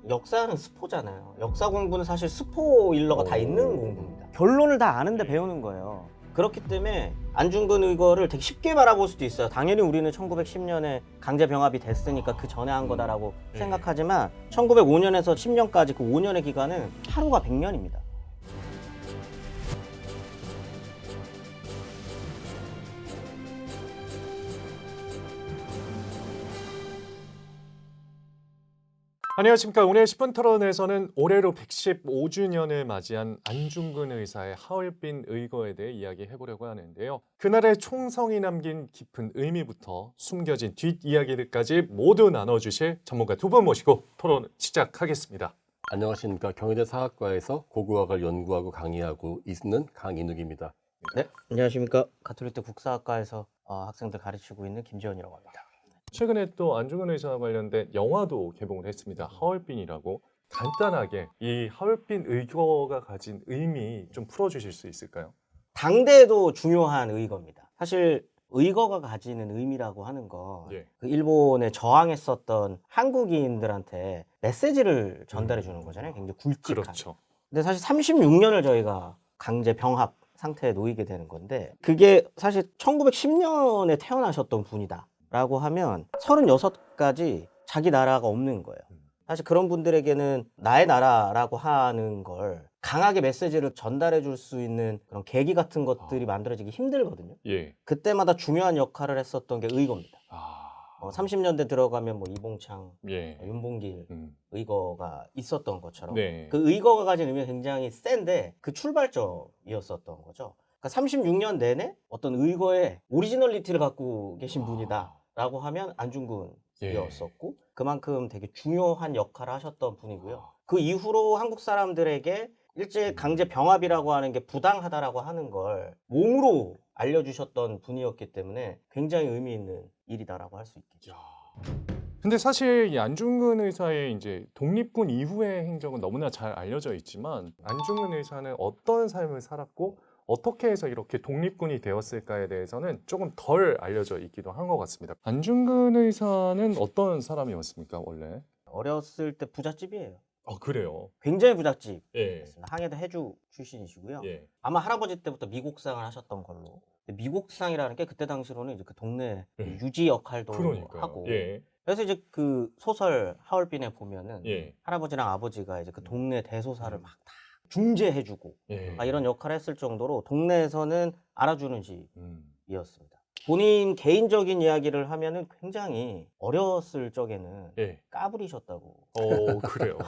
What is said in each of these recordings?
역사는 스포잖아요. 역사 공부는 사실 스포일러가 다 있는 공부입니다. 결론을 다 아는데 배우는 거예요. 그렇기 때문에 안중근 의거를 되게 쉽게 바라볼 수도 있어요. 당연히 우리는 1910년에 강제 병합이 됐으니까 그 전에 한 거다라고 생각하지만 1905년에서 10년까지 그 5년의 기간은 하루가 100년입니다. 안녕하십니까. 오늘 10분 토론에서는 올해로 115주년을 맞이한 안중근 의사의 하얼빈 의거에 대해 이야기해보려고 하는데요. 그날의 총성이 남긴 깊은 의미부터 숨겨진 뒷이야기들까지 모두 나눠주실 전문가 두 분 모시고 토론 시작하겠습니다. 안녕하십니까. 경희대 사학과에서 고고학을 연구하고 강의하고 있는 강인욱입니다. 네, 안녕하십니까. 가톨릭대 국사학과에서 학생들 가르치고 있는 김지원이라고 합니다. 최근에 또 안중근 의사와 관련된 영화도 개봉을 했습니다. 하얼빈이라고. 간단하게 이 하얼빈 의거가 가진 의미 좀 풀어주실 수 있을까요? 당대에도 중요한 의거입니다. 사실 의거가 가지는 의미라고 하는 건 그 일본에 저항했었던 한국인들한테 메시지를 전달해 주는 거잖아요. 굉장히 굵직한. 그렇죠. 근데 사실 36년을 저희가 강제 병합 상태에 놓이게 되는 건데 그게 사실 1910년에 태어나셨던 분이다 라고 하면 36까지 자기 나라가 없는 거예요. 사실 그런 분들에게는 나의 나라라고 하는 걸 강하게 메시지를 전달해 줄 수 있는 그런 계기 같은 것들이 만들어지기 힘들거든요. 예. 그때마다 중요한 역할을 했었던 게 의거입니다. 30년대 들어가면 뭐 이봉창, 예. 윤봉길 의거가 있었던 것처럼 네. 그 의거가 가진 의미가 굉장히 센데 그 출발점이었었던 거죠. 그러니까 36년 내내 어떤 의거의 오리지널리티를 갖고 계신 분이다 라고 하면 안중근이었었고 그만큼 되게 중요한 역할을 하셨던 분이고요. 그 이후로 한국 사람들에게 일제 강제 병합이라고 하는 게 부당하다라고 하는 걸 몸으로 알려주셨던 분이었기 때문에 굉장히 의미 있는 일이다라고 할 수 있겠죠. 근데 사실 이 안중근 의사의 이제 독립군 이후의 행적은 너무나 잘 알려져 있지만 안중근 의사는 어떤 삶을 살았고 어떻게 해서 이렇게 독립군이 되었을까에 대해서는 조금 덜 알려져 있기도 한 것 같습니다. 안중근 의사는 어떤 사람이었습니까, 원래? 어렸을 때 부잣집이에요. 그래요? 굉장히 부잣집. 예. 항해도 해주 출신이시고요. 예. 아마 할아버지 때부터 미국상을 하셨던 걸로. 근데 미국상이라는 게 그때 당시로는 이제 그 동네 유지 역할도 그러니까요. 하고. 예. 그래서 이제 그 소설 하얼빈에 보면은 예. 할아버지랑 아버지가 이제 그 동네 대소사를 막 다 중재해주고 예. 이런 역할을 했을 정도로 동네에서는 알아주는 음. 집이었습니다. 본인 개인적인 이야기를 하면은 굉장히 어렸을 적에는 예. 까불이셨다고. 그래요.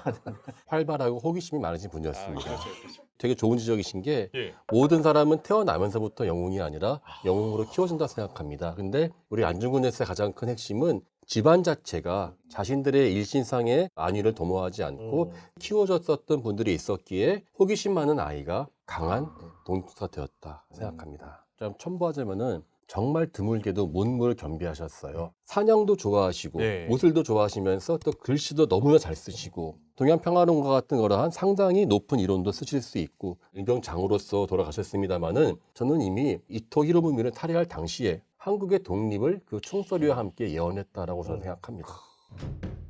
활발하고 호기심이 많으신 분이었습니다. 그렇죠. 되게 좋은 지적이신 게 예. 모든 사람은 태어나면서부터 영웅이 아니라 영웅으로 키워진다 생각합니다. 근데 우리 안중근 의사의 가장 큰 핵심은 집안 자체가 자신들의 일신상의 안위를 도모하지 않고 키워졌었던 분들이 있었기에 호기심 많은 아이가 강한 독립투사가 되었다 생각합니다. 좀 첨부하자면은 정말 드물게도 문무를 겸비하셨어요. 사냥도 좋아하시고 네. 모술도 좋아하시면서 또 글씨도 너무나 잘 쓰시고 동양평화론과 같은 거러한 상당히 높은 이론도 쓰실 수 있고 일병장으로서 돌아가셨습니다마는 저는 이미 이토 히로부미를 탈의할 당시에 한국의 독립을 그 총서리와 함께 예언했다라고 저는 생각합니다.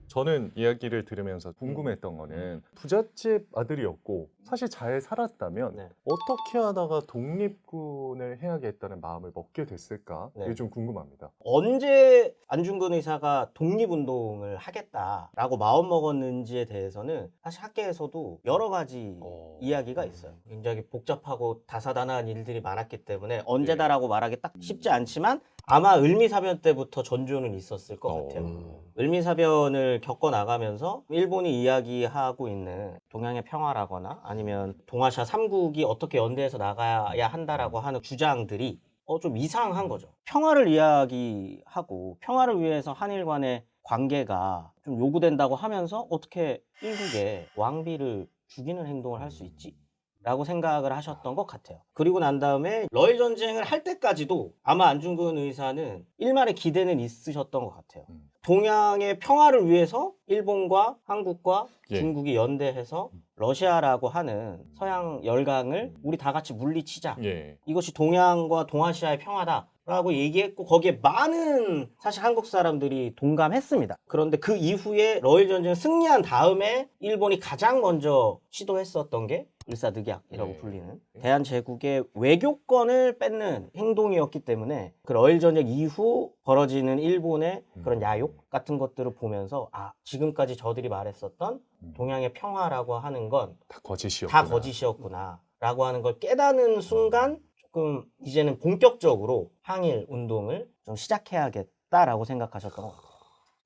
저는 이야기를 들으면서 궁금했던 거는 부잣집 아들이었고 사실 잘 살았다면 네. 어떻게 하다가 독립군을 해야겠다는 마음을 먹게 됐을까? 네. 이게 좀 궁금합니다. 언제 안중근 의사가 독립운동을 하겠다라고 마음먹었는지에 대해서는 사실 학계에서도 여러 가지 이야기가 있어요. 굉장히 복잡하고 다사다난한 일들이 많았기 때문에 언제다라고 말하기 딱 쉽지 않지만 아마 을미사변 때부터 전조는 있었을 것 같아요. 을미사변을 겪어나가면서 일본이 이야기하고 있는 동양의 평화라거나 아니면 동아시아 3국이 어떻게 연대해서 나가야 한다라고 하는 주장들이 좀 이상한 거죠. 평화를 이야기하고 평화를 위해서 한일 간의 관계가 좀 요구된다고 하면서 어떻게 일국의 왕비를 죽이는 행동을 할 수 있지? 라고 생각을 하셨던 것 같아요. 그리고 난 다음에 러일 전쟁을 할 때까지도 아마 안중근 의사는 일말의 기대는 있으셨던 것 같아요. 동양의 평화를 위해서 일본과 한국과 중국이 연대해서 러시아라고 하는 서양 열강을 우리 다 같이 물리치자. 예. 이것이 동양과 동아시아의 평화다. 라고 얘기했고 거기에 많은 사실 한국 사람들이 동감했습니다. 그런데 그 이후에 러일 전쟁을 승리한 다음에 일본이 가장 먼저 시도했었던 게 일사늑약이라고 네. 불리는 대한제국의 외교권을 뺏는 행동이었기 때문에 그 러일 전쟁 이후 벌어지는 일본의 그런 야욕 같은 것들을 보면서 아 지금까지 저들이 말했었던 동양의 평화라고 하는 건 다 거짓이었구나. 다 거짓이었구나 라고 하는 걸 깨닫는 순간 조금 이제는 본격적으로 항일 운동을 좀 시작해야겠다라고 생각하셨던 것 같아요.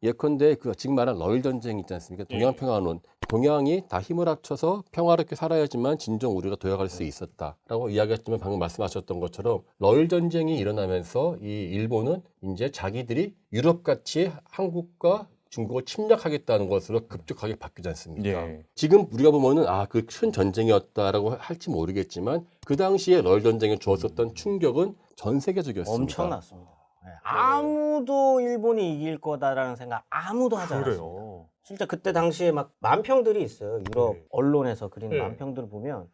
예컨대 그 지금 말한 러일 전쟁 있지 않습니까? 동양 평화론. 동양이 다 힘을 합쳐서 평화롭게 살아야지만 진정 우리가 도약할 수 있었다라고 이야기했지만 방금 말씀하셨던 것처럼 러일 전쟁이 일어나면서 이 일본은 이제 자기들이 유럽같이 한국과 중국을 침략하겠다는 것으로 급격하게 바뀌지 않습니까? 예. 지금 우리가 보면은 그 큰 전쟁이었다라고 할지 모르겠지만 그 당시에 러일 전쟁에 주었었던 충격은 전 세계적이었습니다. 엄청났습니다. 네. 아무도 일본이 이길 거다라는 생각 아무도 하지 않았어요. 그래요. 진짜 그때 당시에 막 만평들이 있어요. 유럽 네. 언론에서 그리는 네. 만평들을 보면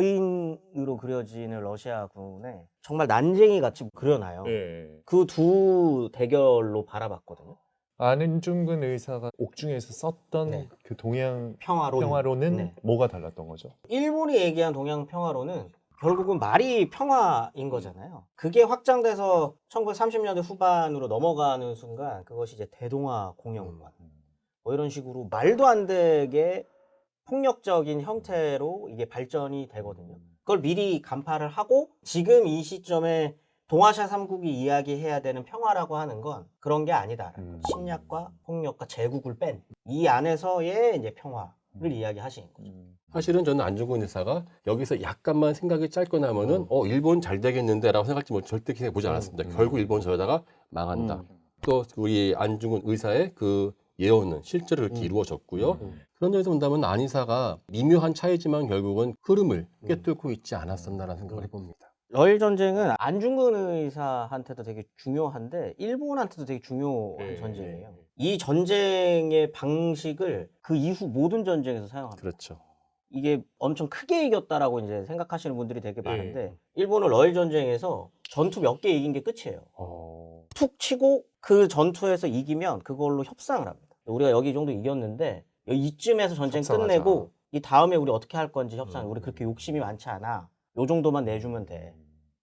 거인으로 그려지는 러시아군에 정말 난쟁이 같이 그려놔요. 예. 그 두 대결로 바라봤거든요. 안중근 의사가 옥중에서 썼던 네. 그 동양 평화론. 평화로는 네. 뭐가 달랐던 거죠? 일본이 얘기한 동양 평화로는 결국은 말이 평화인 거잖아요. 그게 확장돼서 1930년대 후반으로 넘어가는 순간 그것이 이제 대동아 공영권 뭐 이런 식으로 말도 안 되게 폭력적인 형태로 이게 발전이 되거든요. 그걸 미리 간파를 하고 지금 이 시점에 동아시아 3국이 이야기해야 되는 평화라고 하는 건 그런 게 아니다. 침략과 폭력과 제국을 뺀 이 안에서의 이제 평화를 이야기하시는 거죠. 사실은 저는 안중근 의사가 여기서 약간만 생각이 짧거나 하면은 일본 잘 되겠는데라고 생각지 못 절대 생각해 보지 않았습니다. 결국 일본 저러다가 망한다. 또 우리 안중근 의사의 그 예언은 실제로 그렇게 이루어졌고요. 그런 점에서 본다면 안 의사가 미묘한 차이지만 결국은 흐름을 꿰뚫고 있지 않았었나라는 생각을 해봅니다. 러일 전쟁은 안중근 의사한테도 되게 중요한데 일본한테도 되게 중요한 전쟁이에요. 이 전쟁의 방식을 그 이후 모든 전쟁에서 사용합니다. 그렇죠. 이게 엄청 크게 이겼다라고 이제 생각하시는 분들이 되게 많은데 일본은 러일 전쟁에서 전투 몇 개 이긴 게 끝이에요. 툭 치고 그 전투에서 이기면 그걸로 협상을 합니다. 우리가 여기 정도 이겼는데 이쯤에서 전쟁 협상하자. 끝내고 이 다음에 우리 어떻게 할 건지 협상. 우리 그렇게 욕심이 많지 않아. 요 정도만 내주면 돼.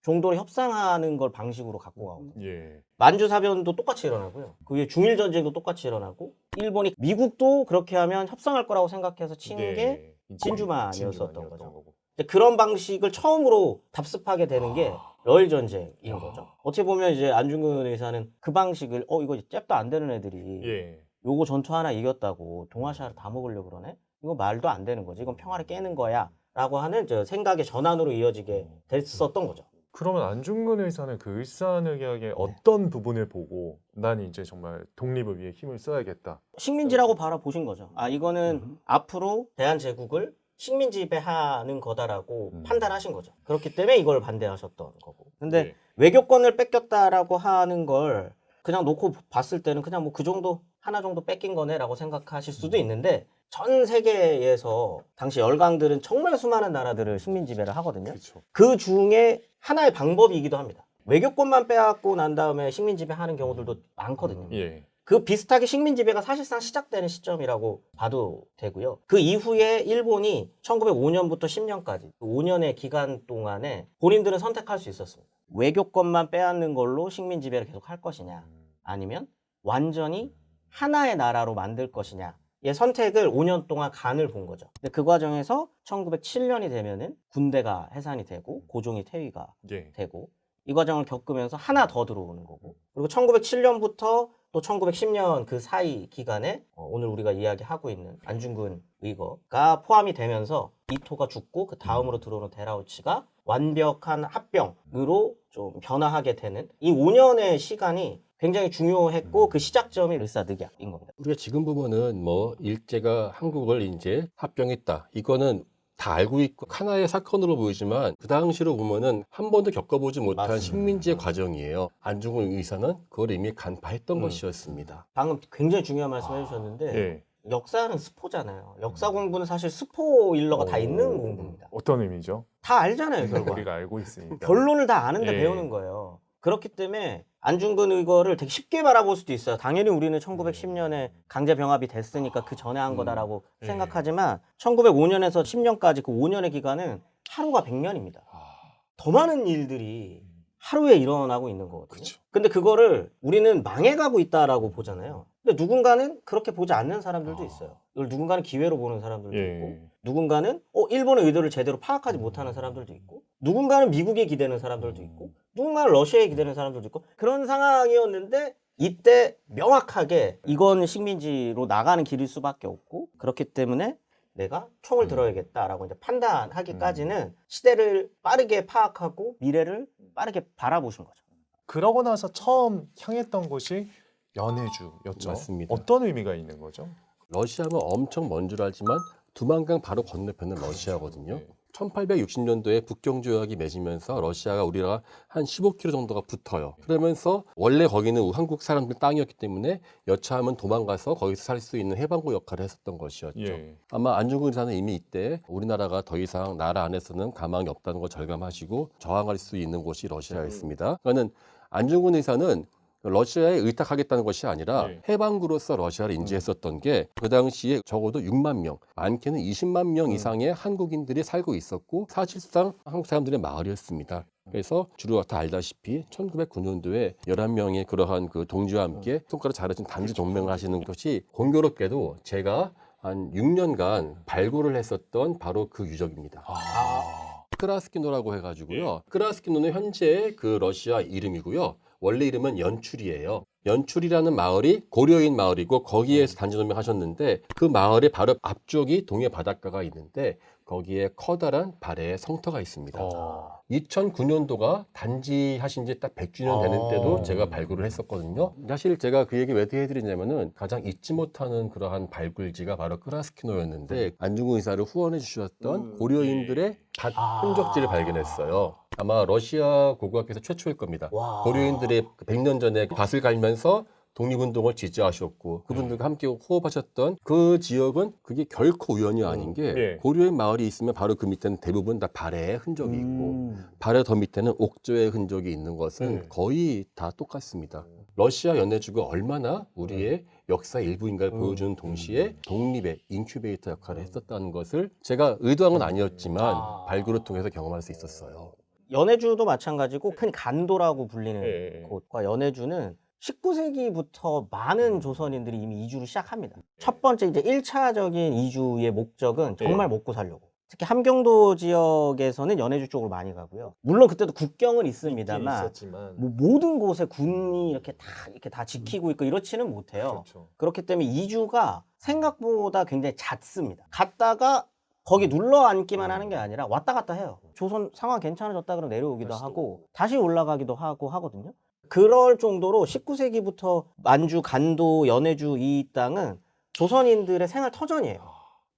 정도로 협상하는 걸 방식으로 갖고 가거든요. 예. 만주사변도 똑같이 일어나고요. 그 위에 중일전쟁도 똑같이 일어나고 일본이 미국도 그렇게 하면 협상할 거라고 생각해서 친 게 진주만이었었던 거죠. 근데 그런 방식을 처음으로 답습하게 되는 게 러일 전쟁인 거죠. 어떻게 보면 이제 안중근 의사는 그 방식을 이거 잽도 안 되는 애들이 예. 요거 전투 하나 이겼다고 동아시아를 다 먹으려고 그러네? 이거 말도 안 되는 거지. 이건 평화를 깨는 거야. 라고 하는 저 생각의 전환으로 이어지게 됐었던 거죠. 그러면 안중근 의사는 그 일사늑약의 어떤 부분을 보고 난 이제 정말 독립을 위해 힘을 써야겠다. 식민지라고 바라보신 거죠. 아, 이거는 앞으로 대한제국을 식민 지배하는 거다라고 판단하신 거죠. 그렇기 때문에 이걸 반대하셨던 거고. 근데 네. 외교권을 뺏겼다라고 하는 걸 그냥 놓고 봤을 때는 그냥 뭐 그 정도 하나 정도 뺏긴 거네라고 생각하실 수도 있는데 전 세계에서 당시 열강들은 정말 수많은 나라들을 식민 지배를 하거든요. 그렇죠. 그 중에 하나의 방법이기도 합니다. 외교권만 빼앗고 난 다음에 식민 지배하는 경우들도 많거든요. 예. 그 비슷하게 식민 지배가 사실상 시작되는 시점이라고 봐도 되고요. 그 이후에 일본이 1905년부터 10년까지 5년의 기간 동안에 본인들은 선택할 수 있었습니다. 외교권만 빼앗는 걸로 식민 지배를 계속 할 것이냐, 아니면 완전히 하나의 나라로 만들 것이냐. 의 선택을 5년 동안 간을 본 거죠. 근데 그 과정에서 1907년이 되면은 군대가 해산이 되고 고종이 퇴위가 예. 되고 이 과정을 겪으면서 하나 더 들어오는 거고, 그리고 1907년부터 또 1910년 그 사이 기간에 오늘 우리가 이야기하고 있는 안중근 의거가 포함이 되면서 이토가 죽고 그 다음으로 들어오는 데라우치가 완벽한 합병으로 좀 변화하게 되는 이 5년의 시간이 굉장히 중요했고 그 시작점이 일사늑약인 겁니다. 우리가 지금 보면은 뭐 일제가 한국을 이제 합병했다. 이거는 다 알고 있고 하나의 사건으로 보이지만 그 당시로 보면은 한 번도 겪어보지 못한 맞습니다. 식민지의 과정이에요. 안중근 의사는 그걸 이미 간파했던 것이었습니다. 방금 굉장히 중요한 말씀 해주셨는데 예. 역사는 스포잖아요. 역사 공부는 사실 스포일러가 다 있는 공부입니다. 어떤 의미죠? 다 알잖아요, 결과. 우리가 알고 있으니까. 결론을 다 아는데 예. 배우는 거예요. 그렇기 때문에 안중근 의거를 되게 쉽게 바라볼 수도 있어요. 당연히 우리는 1910년에 강제 병합이 됐으니까 그 전에 한 거다라고 생각하지만 1905년에서 10년까지 그 5년의 기간은 하루가 100년입니다. 더 많은 일들이 하루에 일어나고 있는 거거든요. 그쵸. 근데 그거를 우리는 망해가고 있다라고 보잖아요. 근데 누군가는 그렇게 보지 않는 사람들도 있어요. 이걸 누군가는 기회로 보는 사람들도 있고, 예. 누군가는 일본의 의도를 제대로 파악하지 못하는 사람들도 있고, 누군가는 미국에 기대는 사람들도 있고, 누군가는 러시아에 기대는 사람들도 있고, 그런 상황이었는데 이때 명확하게 이건 식민지로 나가는 길일 수밖에 없고, 그렇기 때문에 내가 총을 들어야겠다라고 이제 판단하기까지는 시대를 빠르게 파악하고 미래를 빠르게 바라보신 거죠. 그러고 나서 처음 향했던 곳이 연해주였죠. 맞습니다. 어떤 의미가 있는 거죠? 러시아는 엄청 먼 줄 알지만 두만강 바로 건너편은 러시아거든요. 네. 1860년도에 북경조약이 맺으면서 러시아가 우리랑 한 15km 정도가 붙어요. 그러면서 원래 거기는 한국 사람들 땅이었기 때문에 여차하면 도망가서 거기서 살 수 있는 해방구 역할을 했었던 것이었죠. 예. 아마 안중근 의사는 이미 이때 우리나라가 더 이상 나라 안에서는 가망이 없다는 걸 절감하시고 저항할 수 있는 곳이 러시아였습니다. 그러니까 안중근 의사는 러시아에 의탁하겠다는 것이 아니라 네. 해방구로서 러시아를 인지했었던 게 그 당시에 적어도 6만 명, 많게는 20만 명 이상의 한국인들이 살고 있었고 사실상 한국 사람들의 마을이었습니다. 그래서 주로 다 알다시피 1909년도에 11명의 그러한 그 동지와 함께 손가락 자르신 단지 동맹을 하시는 것이 공교롭게도 제가 한 6년간 발굴을 했었던 바로 그 유적입니다. 크라스키노라고 해가지고요. 크라스키노는 현재 그 러시아 이름이고요. 원래 이름은 연출이에요. 연출이라는 마을이 고려인 마을이고 거기에서 단지 동맹하셨는데 그 마을의 바로 앞쪽이 동해 바닷가가 있는데 거기에 커다란 발해의 성터가 있습니다. 2009년도가 단지 하신 지 딱 100주년 되는 때도 제가 발굴을 했었거든요. 사실 제가 그 얘기 왜 해드리냐면은 가장 잊지 못하는 그러한 발굴지가 바로 크라스키노였는데 안중근 의사를 후원해 주셨던 고려인들의 밭 흔적지를 발견했어요. 아마 러시아 고고학에서 최초일 겁니다. 와. 고려인들의 100년 전에 밭을 갈면서 독립운동을 지지하셨고 그분들과 함께 호흡하셨던 그 지역은 그게 결코 우연이 아닌 게 예. 고려인 마을이 있으면 바로 그 밑에는 대부분 다 발해의 흔적이 있고 발해 더 밑에는 옥조의 흔적이 있는 것은 거의 다 똑같습니다. 러시아 연해주가 얼마나 우리의 역사의 일부인가를 보여주는 동시에 독립의 인큐베이터 역할을 했었다는 것을 제가 의도한 건 아니었지만 발굴을 통해서 경험할 수 있었어요. 연해주도 마찬가지고 큰 간도라고 불리는 예. 곳과 연해주는 19세기부터 많은 조선인들이 이미 이주를 시작합니다. 첫 번째 이제 1차적인 이주의 목적은 정말 먹고 살려고. 특히 함경도 지역에서는 연해주 쪽으로 많이 가고요. 물론 그때도 국경은 있습니다만 있었지만 뭐 모든 곳에 군이 이렇게 다 지키고 있고 이렇지는 못해요. 그렇죠. 그렇기 때문에 이주가 생각보다 굉장히 잦습니다. 갔다가 거기 눌러 앉기만 하는 게 아니라 왔다 갔다 해요. 조선 상황 괜찮아졌다 그러면 내려오기도 하고 다시 올라가기도 하고 하거든요. 그럴 정도로 19세기부터 만주, 간도, 연해주 이 땅은 조선인들의 생활 터전이에요.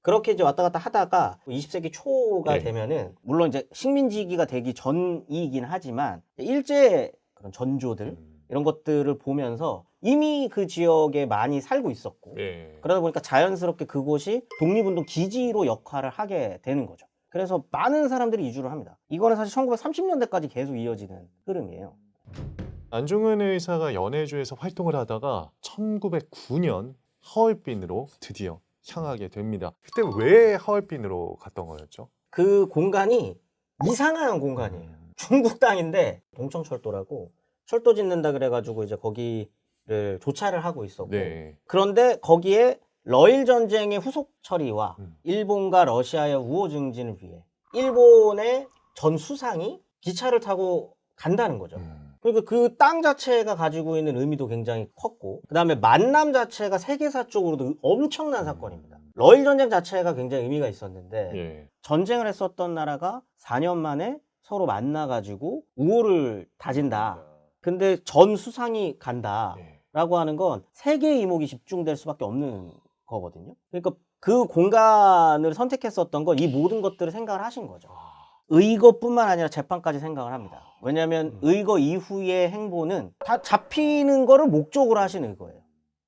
그렇게 이제 왔다 갔다 하다가 20세기 초가 되면은 물론 이제 식민지기가 되기 전이긴 하지만 일제 그런 전조들 이런 것들을 보면서 이미 그 지역에 많이 살고 있었고 그러다 보니까 자연스럽게 그곳이 독립운동 기지로 역할을 하게 되는 거죠. 그래서 많은 사람들이 이주를 합니다. 이거는 사실 1930년대까지 계속 이어지는 흐름이에요. 안중근 의사가 연해주에서 활동을 하다가 1909년 하얼빈으로 드디어 향하게 됩니다. 그때 왜 하얼빈으로 갔던 거였죠? 그 공간이 이상한 공간이에요. 중국 땅인데 동청철도라고 철도 짓는다 그래가지고 이제 거기를 조차를 하고 있었고 그런데 거기에 러일 전쟁의 후속 처리와 일본과 러시아의 우호 증진을 위해 일본의 전 수상이 기차를 타고 간다는 거죠. 그러니까 그 땅 자체가 가지고 있는 의미도 굉장히 컸고 그 다음에 만남 자체가 세계사적으로도 엄청난 사건입니다. 러일 전쟁 자체가 굉장히 의미가 있었는데 전쟁을 했었던 나라가 4년 만에 서로 만나가지고 우호를 다진다. 근데 전 수상이 간다라고 하는 건 세계의 이목이 집중될 수밖에 없는 거거든요. 그러니까 그 공간을 선택했었던 건 이 모든 것들을 생각을 하신 거죠. 의거뿐만 아니라 재판까지 생각을 합니다. 왜냐하면 의거 이후의 행보는 다 잡히는 거를 목적으로 하신 의거예요.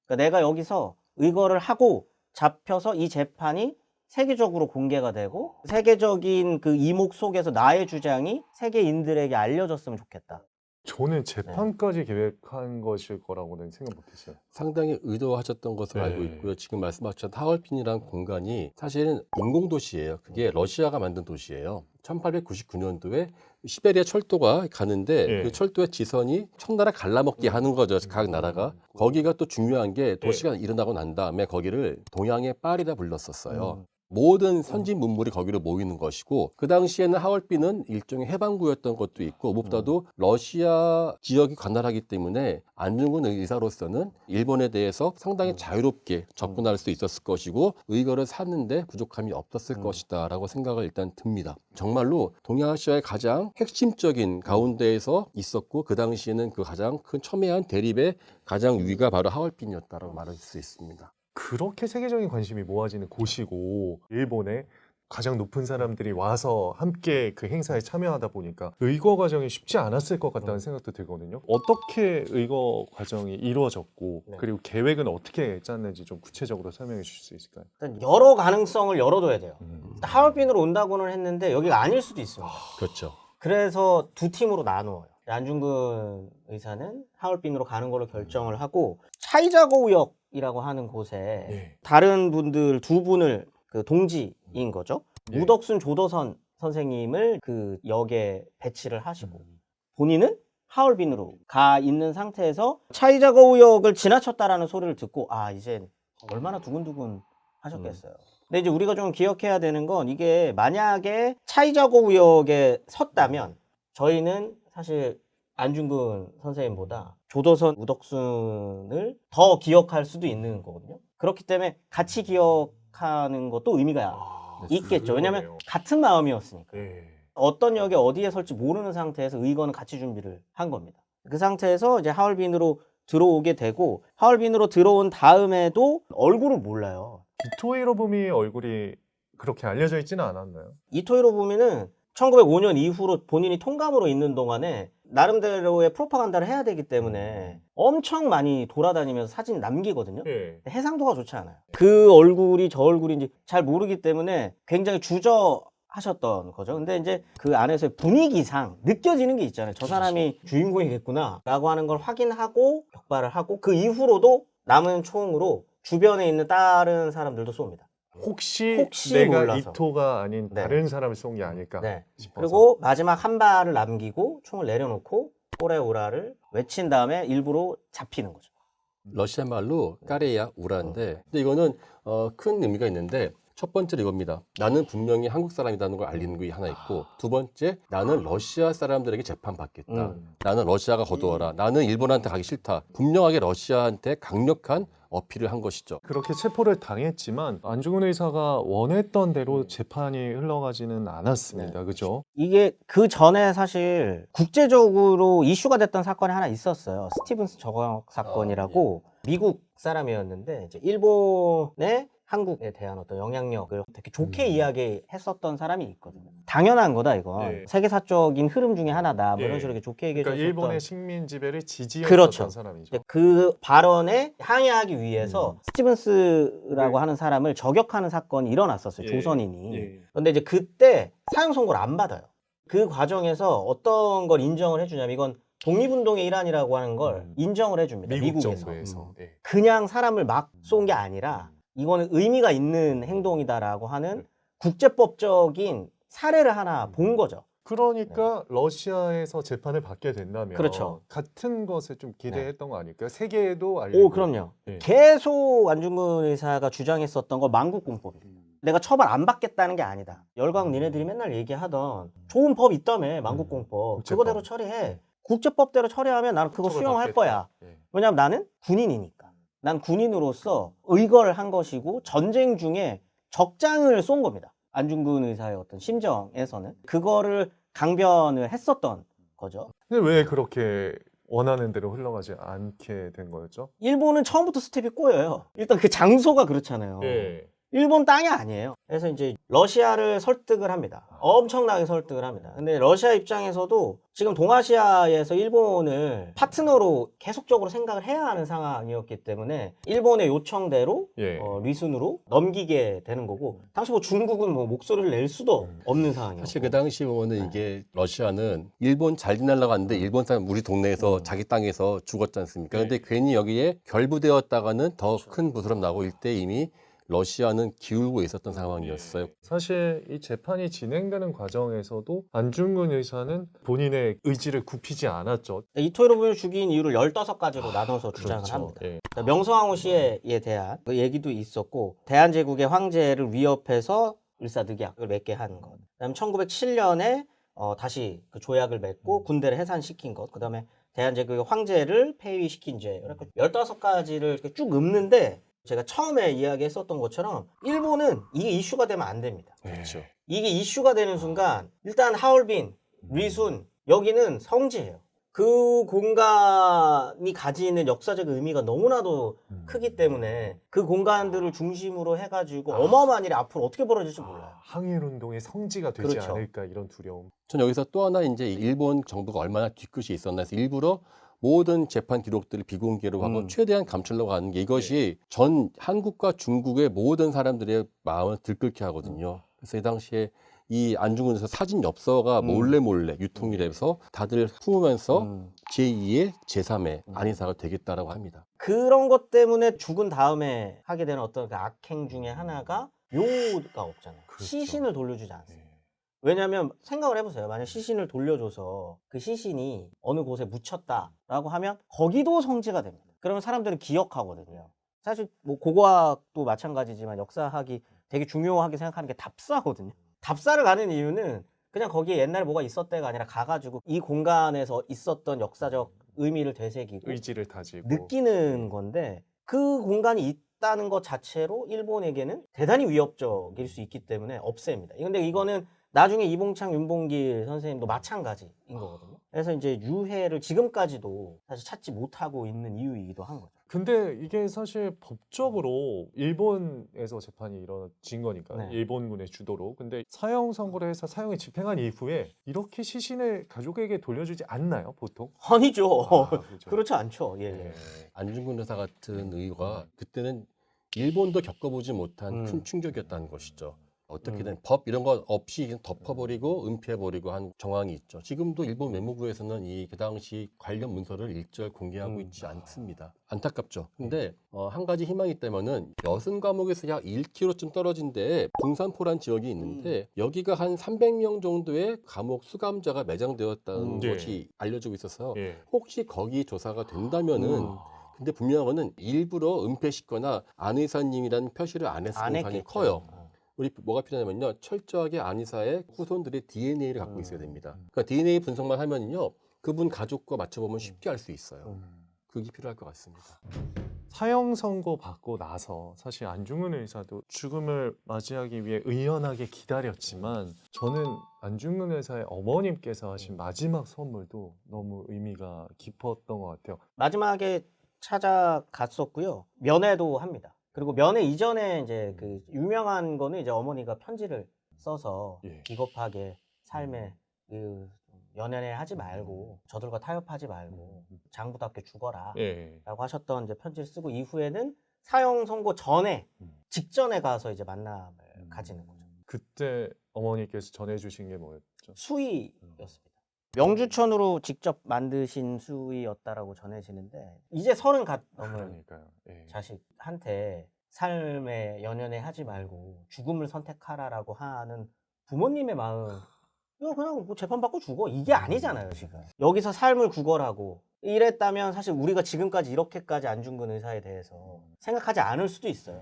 그러니까 내가 여기서 의거를 하고 잡혀서 이 재판이 세계적으로 공개가 되고 세계적인 그 이목 속에서 나의 주장이 세계인들에게 알려졌으면 좋겠다. 저는 재판까지 계획한 것일 거라고는 생각 못했어요. 상당히 의도하셨던 것으로 네. 알고 있고요. 지금 말씀하신 하얼빈이라는 공간이 사실은 인공도시예요. 그게 러시아가 만든 도시예요. 1899년도에 시베리아 철도가 가는데 네. 그 철도의 지선이 청나라 갈라먹게 하는 거죠. 각 나라가. 거기가 또 중요한 게 도시가 일어나고 난 다음에 거기를 동양의 파리라 불렀었어요. 모든 선진 문물이 거기로 모이는 것이고 그 당시에는 하얼빈은 일종의 해방구였던 것도 있고 무엇보다도 러시아 지역이 관할하기 때문에 안중근 의사로서는 일본에 대해서 상당히 자유롭게 접근할 수 있었을 것이고 의거를 샀는데 부족함이 없었을 것이다라고 생각을 일단 듭니다. 정말로 동아시아의 가장 핵심적인 가운데에서 있었고 그 당시에는 그 가장 큰 첨예한 대립의 가장 위가 바로 하얼빈이었다라고 말할 수 있습니다. 그렇게 세계적인 관심이 모아지는 곳이고 일본에 가장 높은 사람들이 와서 함께 그 행사에 참여하다 보니까 의거 과정이 쉽지 않았을 것 같다는 생각도 들거든요. 어떻게 의거 과정이 이루어졌고 네. 그리고 계획은 어떻게 짰는지 좀 구체적으로 설명해 주실 수 있을까요? 일단 여러 가능성을 열어둬야 돼요. 하얼빈으로 온다고는 했는데 여기가 아닐 수도 있습니다. 그렇죠. 그래서 두 팀으로 나누어요. 안중근 의사는 하얼빈으로 가는 걸로 결정을 하고 차이자고우역이라고 하는 곳에 네. 다른 분들 두 분을 그 동지인 거죠. 네. 우덕순 조도선 선생님을 그 역에 배치를 하시고 본인은 하얼빈으로 가 있는 상태에서 차이자고우역을 지나쳤다라는 소리를 듣고 아 이제 얼마나 두근두근 하셨겠어요. 근데 이제 우리가 좀 기억해야 되는 건 이게 만약에 차이자고우역에 섰다면 저희는 사실 안중근 선생님보다 조도선 우덕순을 더 기억할 수도 있는 거거든요. 그렇기 때문에 같이 기억하는 것도 의미가 있겠죠. 왜냐하면 그러네요. 같은 마음이었으니까. 네. 어떤 역에 어디에 설지 모르는 상태에서 의거는 같이 준비를 한 겁니다. 그 상태에서 이제 하얼빈으로 들어오게 되고 하얼빈으로 들어온 다음에도 얼굴을 몰라요. 이토 히로부미의 얼굴이 그렇게 알려져 있지는 않았나요? 이토 히로부미는 1905년 이후로 본인이 통감으로 있는 동안에 나름대로의 프로파간다를 해야 되기 때문에 엄청 많이 돌아다니면서 사진 남기거든요. 네. 해상도가 좋지 않아요. 그 얼굴이 저 얼굴인지 잘 모르기 때문에 굉장히 주저하셨던 거죠. 근데 이제 그 안에서의 분위기상 느껴지는 게 있잖아요. 저 사람이 주인공이겠구나 라고 하는 걸 확인하고 격발을 하고 그 이후로도 남은 총으로 주변에 있는 다른 사람들도 쏩니다. 혹시 내가 내가 몰라서. 이토가 아닌 네. 다른 사람을 쏜 게 아닐까 네. 싶어서. 그리고 마지막 한 발을 남기고 총을 내려놓고 오레오라를 외친 다음에 일부러 잡히는 거죠. 러시아 말로 까레야 우라인데 근데 이거는 큰 의미가 있는데 첫 번째로 이겁니다. 나는 분명히 한국 사람이라는 걸 알리는 게 하나 있고 두 번째 나는 러시아 사람들에게 재판받겠다. 나는 러시아가 거두어라. 나는 일본한테 가기 싫다. 분명하게 러시아한테 강력한 어필을 한 것이죠. 그렇게 체포를 당했지만 안중근 의사가 원했던 대로 재판이 흘러가지는 않았습니다. 그죠? 이게 그 전에 사실 국제적으로 이슈가 됐던 사건이 하나 있었어요. 스티븐스 저격 사건이라고 미국 사람이었는데 이제 일본의 한국에 대한 어떤 영향력을 되게 좋게 이야기했었던 사람이 있거든요. 당연한 거다 이건. 네. 세계사적인 흐름 중에 하나다. 뭐 네. 이런 식으로 이렇게 좋게 얘기해 그러니까 줬었던. 일본의 식민 지배를 지지했었던 그렇죠. 사람이죠. 이제 그 발언에 항의하기 위해서 스티븐스라고 하는 사람을 저격하는 사건이 일어났었어요. 예. 조선인이. 예. 그런데 이제 그때 사형 선고를 안 받아요. 그 과정에서 어떤 걸 인정을 해주냐면 이건 독립운동의 일환이라고 하는 걸 인정을 해줍니다. 미국 미국에서. 정부에서. 네. 그냥 사람을 막 쏜 게 아니라 이거는 의미가 있는 행동이다라고 하는 국제법적인 사례를 하나 본 거죠. 그러니까 러시아에서 재판을 받게 된다면 그렇죠. 같은 것을 좀 기대했던 거 아닐까요? 세계에도 알리고. 오, 그럼요. 네. 계속 안중근 의사가 주장했었던 거 만국공법이에요. 내가 처벌 안 받겠다는 게 아니다. 열강 니네들이 맨날 얘기하던 좋은 법 있다며 만국공법. 국제법. 그거대로 처리해. 국제법대로 처리하면 나는 그거 수용할 거야. 네. 왜냐면 나는 군인이니까. 난 군인으로서 의거를 한 것이고 전쟁 중에 적장을 쏜 겁니다. 안중근 의사의 어떤 심정에서는. 그거를 강변을 했었던 거죠. 근데 왜 그렇게 원하는 대로 흘러가지 않게 된 거였죠? 일본은 처음부터 스텝이 꼬여요. 일단 그 장소가 그렇잖아요. 네. 일본 땅이 아니에요. 그래서 이제 러시아를 설득을 합니다. 엄청나게 설득을 합니다. 근데 러시아 입장에서도 지금 동아시아에서 일본을 파트너로 계속적으로 생각을 해야 하는 상황이었기 때문에 일본의 요청대로 예. 리순으로 넘기게 되는 거고, 당시 뭐 중국은 뭐 목소리를 낼 수도 없는 상황이었고. 사실 그 당시 보면은 이게 러시아는 일본 잘 지내려고 하는데 일본 사람 우리 동네에서 자기 땅에서 죽었지 않습니까? 근데 괜히 여기에 결부되었다가는 더 큰 부스럼 나고 일대 이미 러시아는 기울고 있었던 상황이었어요. 사실 이 재판이 진행되는 과정에서도 안중근 의사는 본인의 의지를 굽히지 않았죠. 이토 히로부미를 죽인 이유를 15가지로 나눠서 주장을 그렇죠. 합니다. 예. 그러니까 명성황후 씨에 대한 그 얘기도 있었고, 대한제국의 황제를 위협해서 을사늑약을 맺게 한 것. 그다음에 1907년에 다시 그 조약을 맺고 군대를 해산시킨 것. 그다음에 대한제국의 황제를 폐위시킨 죄. 이렇게 15가지를 이렇게 쭉 읊는데, 제가 처음에 이야기했었던 것처럼 일본은 이게 이슈가 되면 안 됩니다. 그렇죠. 이게 이슈가 되는 순간 일단 하얼빈, 리순 여기는 성지예요. 그 공간이 가지는 역사적 의미가 너무나도 크기 때문에 그 공간들을 중심으로 해가지고 어마어마한 일이 앞으로 어떻게 벌어질지 몰라요. 항일운동의 성지가 되지 그렇죠. 않을까 이런 두려움. 전 여기서 또 하나 이제 일본 정부가 얼마나 뒤끝이 있었나 해서 일부러 모든 재판 기록들을 비공개로 하고 최대한 감추려고 하는 게 이것이 전 한국과 중국의 모든 사람들의 마음을 들끓게 하거든요. 그래서 이 당시에 이 안중근에서 사진 엽서가 몰래 유통이 돼서 다들 품으면서 제2의 제3의 안희사가 되겠다라고 합니다. 그런 것 때문에 죽은 다음에 하게 되는 어떤 그 악행 중에 하나가 묘가 없잖아요. 그렇죠. 시신을 돌려주지 않습니다. 예. 왜냐하면 생각을 해보세요. 만약 시신을 돌려줘서 그 시신이 어느 곳에 묻혔다라고 하면 거기도 성지가 됩니다. 그러면 사람들은 기억하거든요. 사실 뭐 고고학도 마찬가지지만 역사학이 되게 중요하게 생각하는 게 답사거든요. 답사를 가는 이유는 그냥 거기에 옛날에 뭐가 있었대가 아니라 가가지고 이 공간에서 있었던 역사적 의미를 되새기고 의지를 다지고 느끼는 건데, 그 공간이 있다는 것 자체로 일본에게는 대단히 위협적일 수 있기 때문에 없앱니다. 근데 이거는 나중에 이봉창, 윤봉길 선생님도 마찬가지인 거거든요. 그래서 이제 유해를 지금까지도 사실 찾지 못하고 있는 이유이기도 한 거죠. 근데 이게 사실 법적으로 일본에서 재판이 이루어진 거니까 네. 일본군의 주도로. 근데 사형 선고를 해서 사형을 집행한 이후에 이렇게 시신을 가족에게 돌려주지 않나요, 보통? 아니죠. 그렇죠. 그렇지 않죠. 예. 예. 안중근 의사 같은 의가 그때는 일본도 겪어보지 못한 큰 충격이었다는 것이죠. 어떻게든 법 이런 거 없이 그냥 덮어버리고 은폐해버리고 한 정황이 있죠. 지금도 일본 외무부에서는 그 당시 관련 문서를 일절 공개하고 있지 않습니다. 안타깝죠. 근데 한 가지 희망이 있다면은 여승 감옥에서 약 1km쯤 떨어진 데에 붕산포란 지역이 있는데 여기가 한 300명 정도의 감옥 수감자가 매장되었다는 예. 것이 알려지고 있어서 예. 혹시 거기 조사가 된다면은 근데 분명한 거는 일부러 은폐시거나 안 의사님이라는 표시를 안 했을 안 가능성이 했겠죠. 커요. 우리 뭐가 필요하냐면요, 철저하게 안 의사의 후손들의 DNA를 갖고 있어야 됩니다. 그러니까 DNA 분석만 하면요, 그분 가족과 맞춰보면 쉽게 알 수 있어요. 그게 필요할 것 같습니다. 사형 선고 받고 나서 사실 안중근 의사도 죽음을 맞이하기 위해 의연하게 기다렸지만 저는 안중근 의사의 어머님께서 하신 마지막 선물도 너무 의미가 깊었던 것 같아요. 마지막에 찾아갔었고요. 면회도 합니다. 그리고 면회 이전에 이제 그 유명한 거는 이제 어머니가 편지를 써서 예. 비겁하게 삶에 그 연연해 하지 말고 저들과 타협하지 말고 장부답게 죽어라 예. 라고 하셨던 이제 편지를 쓰고, 이후에는 사형 선고 전에 직전에 가서 이제 만남을 가지는 거죠. 그때 어머니께서 전해주신 게 뭐였죠? 수의였습니다. 명주천으로 직접 만드신 수의였다라고 전해지는데, 이제 30 넘은 그러니까요. 예. 자식한테 삶에 연연해 하지 말고 죽음을 선택하라라고 하는 부모님의 마음, 이거 그냥 뭐 재판받고 죽어 이게 아니잖아요. 지금 여기서 삶을 구걸하고 이랬다면 사실 우리가 지금까지 이렇게까지 안중근 의사에 대해서 생각하지 않을 수도 있어요.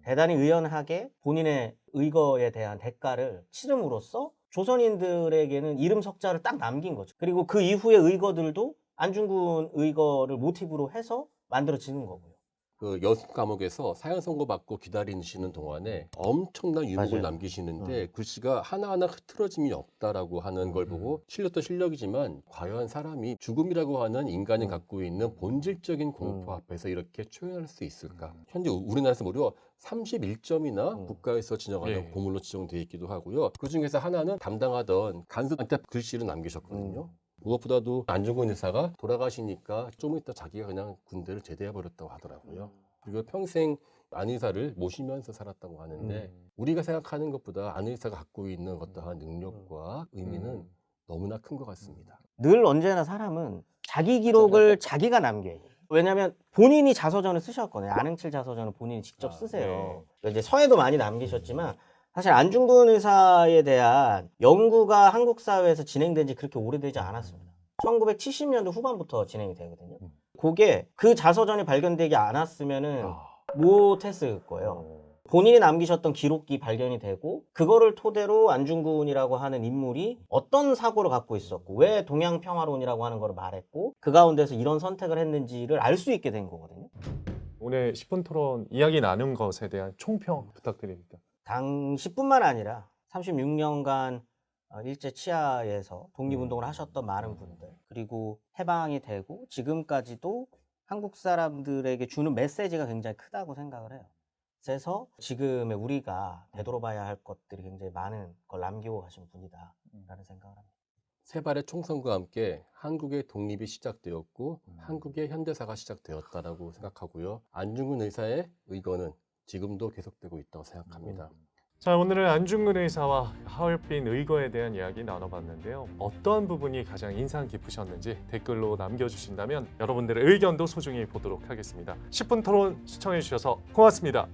대단히 의연하게 본인의 의거에 대한 대가를 치름으로써 조선인들에게는 이름 석자를 딱 남긴 거죠. 그리고 그 이후의 의거들도 안중근 의거를 모티브로 해서 만들어지는 거고요. 그 여수 감옥에서 사형 선고받고 기다리시는 동안에 엄청난 유목을 맞아요. 남기시는데 글씨가 하나하나 흐트러짐이 없다라고 하는 걸 보고 실력도 실력이지만 과연 사람이 죽음이라고 하는 인간이 갖고 있는 본질적인 공포 앞에서 이렇게 초연할 수 있을까? 현재 우리나라에서 무려 31점이나 국가에서 지정하는 예. 보물로 지정되어 있기도 하고요. 그중에서 하나는 담당하던 간수한테 글씨를 남기셨거든요. 무엇보다도 안중근 의사가 돌아가시니까 좀 이따 자기가 그냥 군대를 제대해버렸다고 하더라고요. 그리고 평생 안 의사를 모시면서 살았다고 하는데 우리가 생각하는 것보다 안 의사가 갖고 있는 어떠한 능력과 의미는 너무나 큰 것 같습니다. 늘 언제나 사람은 자기 기록을 자기가 남겨요. 왜냐하면 본인이 자서전을 쓰셨거든요. 안흥칠 자서전을 본인이 직접 쓰세요. 이제 서예도 많이 남기셨지만 사실 안중근 의사에 대한 연구가 한국 사회에서 진행된 지 그렇게 오래되지 않았습니다. 1970년대 후반부터 진행이 되거든요. 그게 그 자서전이 발견되지 않았으면은 못했을 거예요. 본인이 남기셨던 기록이 발견이 되고 그거를 토대로 안중근이라고 하는 인물이 어떤 사고를 갖고 있었고 왜 동양평화론이라고 하는 걸 말했고 그 가운데서 이런 선택을 했는지를 알 수 있게 된 거거든요. 오늘 10분 토론 이야기 나눈 것에 대한 총평 부탁드립니다. 당시뿐만 아니라 36년간 일제 치하에서 독립운동을 하셨던 많은 분들 그리고 해방이 되고 지금까지도 한국 사람들에게 주는 메시지가 굉장히 크다고 생각을 해요. 그래서 지금의 우리가 되돌아봐야 할 것들이 굉장히 많은 걸 남기고 가신 분이다라는 생각을 합니다. 세 발의 총선과 함께 한국의 독립이 시작되었고 한국의 현대사가 시작되었다라고 생각하고요. 안중근 의사의 의거는 지금도 계속되고 있다고 생각합니다. 자, 오늘은 안중근 의사와 하얼빈 의거에 대한 이야기 나눠봤는데요. 어떤 부분이 가장 인상 깊으셨는지 댓글로 남겨주신다면 여러분들의 의견도 소중히 보도록 하겠습니다. 10분 토론 시청해주셔서 고맙습니다.